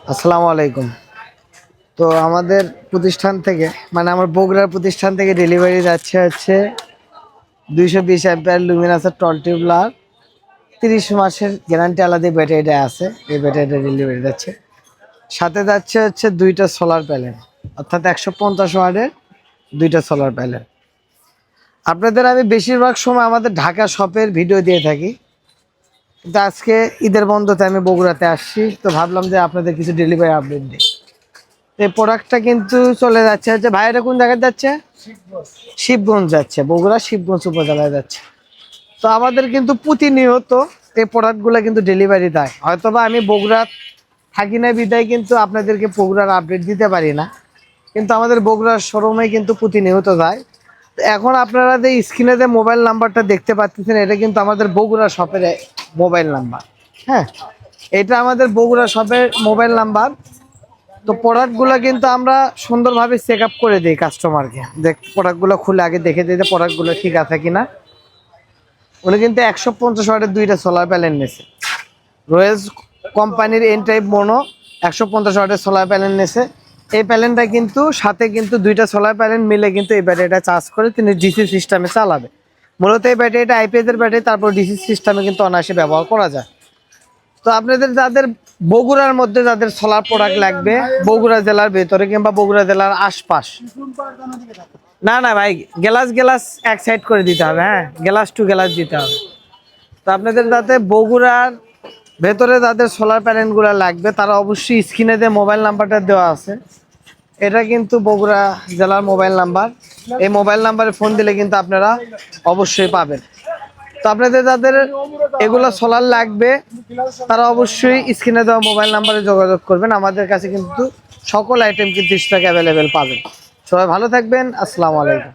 আসসালামু আলাইকুম। তো আমাদের প্রতিষ্ঠান থেকে মানে আমার বগুড়ার প্রতিষ্ঠান থেকে ডেলিভারি যাচ্ছে হচ্ছে 220 অ্যাম্পিয়ার লুমিনাসের টল টিউবলার 30 মাসের গ্যারান্টি আলাদা ব্যাটারিটা আছে। এই ব্যাটারিটা ডেলিভারি যাচ্ছে, সাথে যাচ্ছে হচ্ছে দুইটা সোলার প্যানেল, অর্থাৎ 150 ওয়াটের দুইটা সোলার প্যানেল। আপনাদের আমি বেশিরভাগ সময় আমাদের ঢাকা শপের ভিডিও দিয়ে থাকি, কিন্তু আজকে ঈদের বন্ধতে আমি বগুড়াতে আসছি, তো ভাবলাম যে আপনাদের কিছু ডেলিভারি আপডেট দিই। এই প্রোডাক্টটা কিন্তু চলে যাচ্ছে হচ্ছে, ভাইরা কোন জায়গায় যাচ্ছে? শিবগঞ্জ যাচ্ছে, বগুড়া শিবগঞ্জ উপজেলায় যাচ্ছে। তো আমাদের কিন্তু প্রতিনিয়ত এই প্রোডাক্টগুলো কিন্তু ডেলিভারি দেয়। হয়তোবা আমি বগুড়া থাকি না বিদায় কিন্তু আপনাদেরকে বগুড়ার আপডেট দিতে পারি না, কিন্তু আমাদের বগুড়ার শোরুমে কিন্তু প্রতিনিয়ত যায়। তো এখন আপনারা যে স্ক্রিনে যে মোবাইল নাম্বারটা দেখতে পাচ্ছেন, এটা কিন্তু আমাদের বগুড়া শপের মোবাইল নাম্বার। হ্যাঁ, এটা আমাদের বগুড়া শপের মোবাইল নাম্বার। তো প্রোডাক্টগুলো কিন্তু আমরা সুন্দরভাবে চেক আপ করে দিই কাস্টমারকে, দেখ প্রোডাক্টগুলো খুলে আগে দেখে দিই যে প্রোডাক্টগুলো ঠিক আছে কিনা। উনি কিন্তু 150 ওয়াটের দুইটা সোলার প্যানেল নিয়েছে, রয়েলস কোম্পানির এন টাইপ মোনো 150 ওয়াটের সোলার প্যানেল নিয়েছে। এই প্যানেলটা কিন্তু সাথে কিন্তু দুইটা সোলার প্যানেল মিলে কিন্তু এই ব্যাটারিটা চার্জ করে তিনি ডিসি সিস্টেমে চালাবে। মূলত এই ব্যাটারিটা আইপিএস এর ব্যাটারি, তারপর ডিসি সিস্টেমে কিন্তু অনায়াসে ব্যবহার করা যায়। তো আপনাদের যাদের বগুড়ার মধ্যে যাদের সোলার প্রোডাক্ট লাগবে, বগুড়া জেলার ভেতরে কিংবা বগুড়া জেলার আশপাশ, না না ভাই, গ্লাস গ্লাস এক সাইড করে দিতে হবে, হ্যাঁ গ্লাস টু গ্লাস দিতে হবে। তো আপনাদের যাতে বগুড়ার ভেতরে যাদের সোলার প্যানেলগুলো লাগবে, তারা অবশ্যই স্ক্রিনে যে মোবাইল নাম্বারটা দেওয়া আছে, এটা কিন্তু বগুড়া জেলার মোবাইল নাম্বার। এই মোবাইল নাম্বারে ফোন দিলে কিন্তু আপনারা অবশ্যই পাবেন। তো আপনাদের যাদের এগুলো সোলার লাগবে, তারা অবশ্যই স্ক্রিনে দেওয়া মোবাইল নাম্বারে যোগাযোগ করবেন। আমাদের কাছে কিন্তু সকল আইটেম কিন্তু স্টক অ্যাভেলেবেল পাবেন। সবাই ভালো থাকবেন। আসসালামু আলাইকুম।